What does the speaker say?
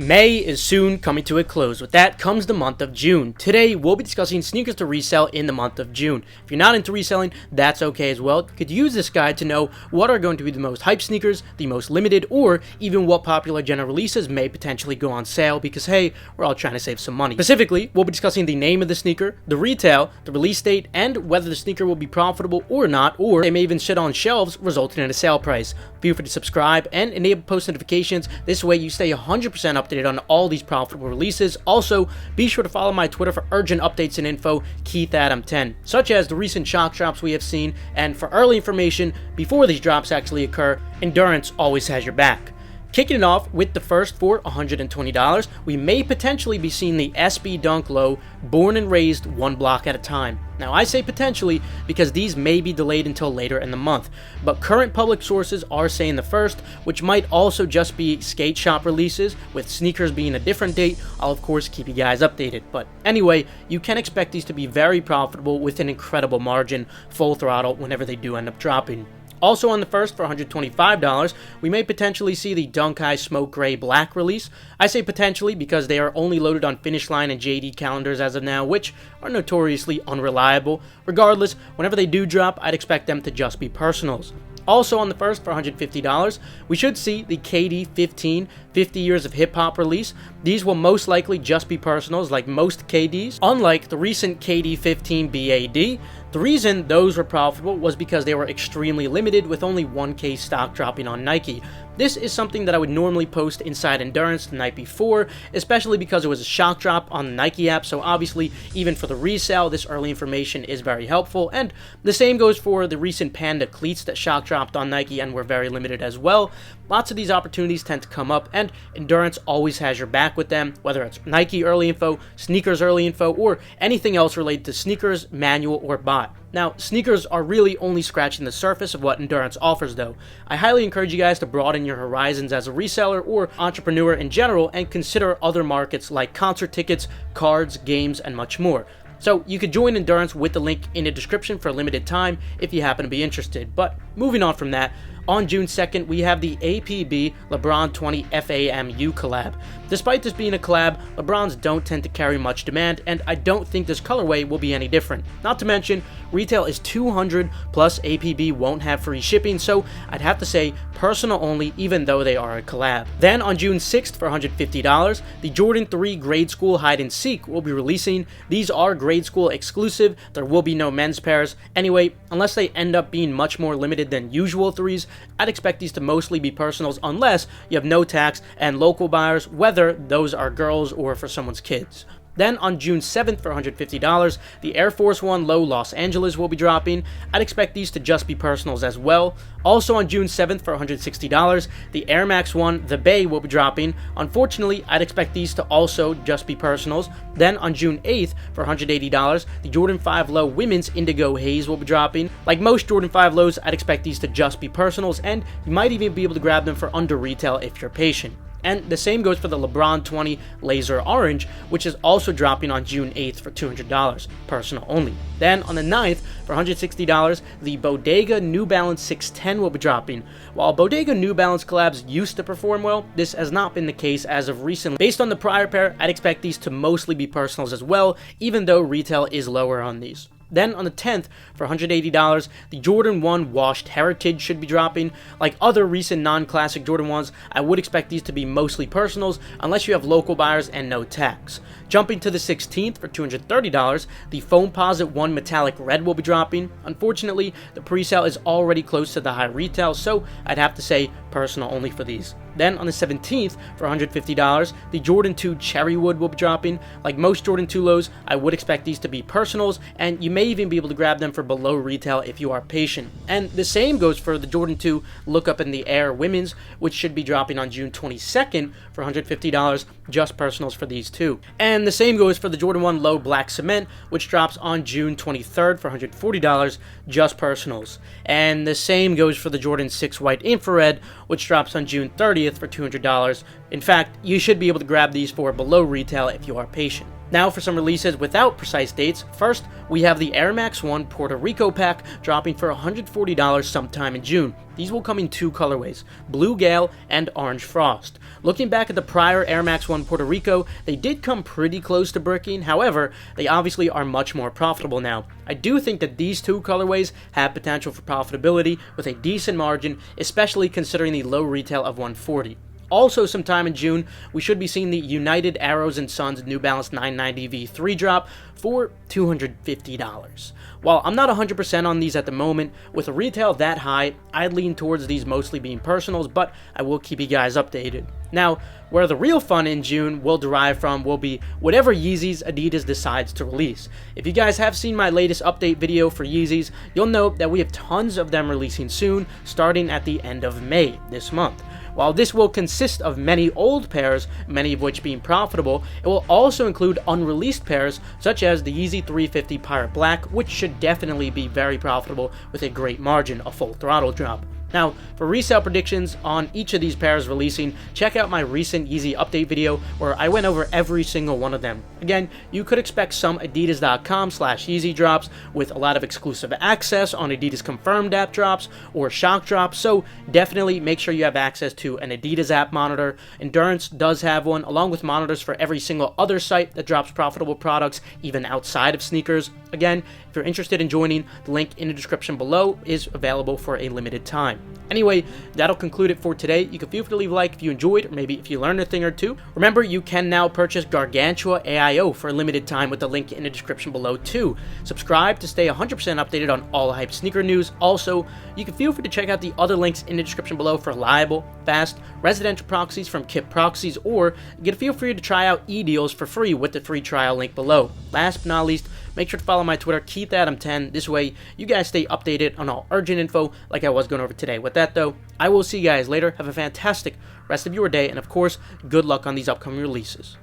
May is soon coming to a close. With that comes the month of June. Today, we'll be discussing sneakers to resell in the month of June. If you're not into reselling, that's okay as well. You could use this guide to know what are going to be the most hype sneakers, the most limited, or even what popular general releases may potentially go on sale because, hey, we're all trying to save some money. Specifically, we'll be discussing the name of the sneaker, the retail, the release date, and whether the sneaker will be profitable or not, or they may even sit on shelves, resulting in a sale price. Feel free to subscribe and enable post notifications. This way, you stay 100% updated on all these profitable releases. Also, be sure to follow my Twitter for urgent updates and info, KeithAdam10, such as the recent shock drops we have seen, and for early information before these drops actually occur, Endurance always has your back. Kicking it off with the first for $120, we may potentially be seeing the SB Dunk Low Born and Raised one block at a time. Now I say potentially because these may be delayed until later in the month, but current public sources are saying the first, which might also just be skate shop releases, with sneakers being a different date. I'll of course keep you guys updated, but anyway, you can expect these to be very profitable with an incredible margin, full throttle whenever they do end up dropping. Also on the first for $125, we may potentially see the Dunk High Smoke Gray Black release. I say potentially because they are only loaded on Finish Line and JD calendars as of now, which are notoriously unreliable. Regardless, whenever they do drop, I'd expect them to just be personals. Also on the first for $150, we should see the KD 15 50 Years of Hip Hop release. These will most likely just be personals like most KDs, unlike the recent KD 15 BAD. The reason those were profitable was because they were extremely limited with only 1K stock dropping on Nike. This is something that I would normally post inside Endurance the night before, especially because it was a shock drop on the Nike app, so obviously even for the resale, this early information is very helpful, and the same goes for the recent Panda cleats that shock dropped on Nike and were very limited as well. Lots of these opportunities tend to come up, and Endurance always has your back with them, whether it's Nike early info, sneakers early info, or anything else related to sneakers, manual, or bot. Now, sneakers are really only scratching the surface of what Endurance offers though. I highly encourage you guys to broaden your horizons as a reseller or entrepreneur in general and consider other markets like concert tickets, cards, games, and much more. So you could join Endurance with the link in the description for a limited time if you happen to be interested. But moving on from that, on June 2nd, we have the APB LeBron 20 FAMU collab. Despite this being a collab, LeBrons don't tend to carry much demand, and I don't think this colorway will be any different. Not to mention, retail is $200 plus APB won't have free shipping, so I'd have to say personal only even though they are a collab. Then on June 6th for $150, the Jordan 3 Grade School Hide and Seek will be releasing. These are grade school exclusive, there will be no men's pairs. Anyway, unless they end up being much more limited than usual 3s, I'd expect these to mostly be personals unless you have no tax and local buyers, whether those are girls or for someone's kids. Then on June 7th for $150, the Air Force One Low Los Angeles will be dropping. I'd expect these to just be personals as well. Also on June 7th for $160, the Air Max 1 The Bay will be dropping. Unfortunately, I'd expect these to also just be personals. Then on June 8th for $180, the Jordan 5 Low Women's Indigo Haze will be dropping. Like most Jordan 5 Lows, I'd expect these to just be personals, and you might even be able to grab them for under retail if you're patient. And the same goes for the LeBron 20 Laser Orange, which is also dropping on June 8th for $200, personal only. Then on the 9th, for $160, the Bodega New Balance 610 will be dropping. While Bodega New Balance collabs used to perform well, this has not been the case as of recently. Based on the prior pair, I'd expect these to mostly be personals as well, even though retail is lower on these. Then on the 10th, for $180, the Jordan 1 Washed Heritage should be dropping. Like other recent non-classic Jordan 1s, I would expect these to be mostly personals unless you have local buyers and no tax. Jumping to the 16th for $230, the Foamposite 1 Metallic Red will be dropping. Unfortunately, the pre-sale is already close to the high retail, so I'd have to say personal only for these. Then on the 17th for $150, the Jordan 2 Cherrywood will be dropping. Like most Jordan 2 lows, I would expect these to be personals, and you may even be able to grab them for below retail if you are patient. And the same goes for the Jordan 2 Look Up in the Air Women's, which should be dropping on June 22nd for $150, just personals for these two. And the same goes for the Jordan 1 Low Black Cement, which drops on June 23rd for $140, just personals. And the same goes for the Jordan 6 White Infrared, which drops on June 30th for $200. In fact, you should be able to grab these for below retail if you are patient. Now for some releases without precise dates. First, we have the Air Max 1 Puerto Rico pack dropping for $140 sometime in June. These will come in two colorways, Blue Gale and Orange Frost. Looking back at the prior Air Max 1 Puerto Rico, they did come pretty close to bricking, however, they obviously are much more profitable now. I do think that these two colorways have potential for profitability with a decent margin, especially considering the low retail of $140. Also, sometime in June, we should be seeing the United Arrows & Sons New Balance 990 V3 drop for $250. While I'm not 100% on these at the moment, with a retail that high, I'd lean towards these mostly being personals, but I will keep you guys updated. Now, where the real fun in June will derive from will be whatever Yeezys Adidas decides to release. If you guys have seen my latest update video for Yeezys, you'll know that we have tons of them releasing soon, starting at the end of May this month. While this will consist of many old pairs, many of which being profitable, it will also include unreleased pairs such as the Yeezy 350 Pirate Black, which should definitely be very profitable with a great margin, a full throttle drop. Now, for resale predictions on each of these pairs releasing, check out my recent Yeezy update video where I went over every single one of them. Again, you could expect some adidas.com/Yeezy drops with a lot of exclusive access on Adidas confirmed app drops or shock drops, so definitely make sure you have access to an Adidas app monitor. Endurance does have one, along with monitors for every single other site that drops profitable products, even outside of sneakers. Again, if you're interested in joining, the link in the description below is available for a limited time. Anyway, that'll conclude it for today. You can feel free to leave a like if you enjoyed, or maybe if you learned a thing or two. Remember, you can now purchase Gargantua AIO for a limited time with the link in the description below too. Subscribe to stay 100% updated on all hype sneaker news. Also, you can feel free to check out the other links in the description below for reliable, fast, residential proxies from Kip Proxies, or feel free to try out e-deals for free with the free trial link below. Last but not least, make sure to follow my Twitter, KeithAdam10. This way, you guys stay updated on all urgent info like I was going over today. With that, though, I will see you guys later. Have a fantastic rest of your day, and of course, good luck on these upcoming releases.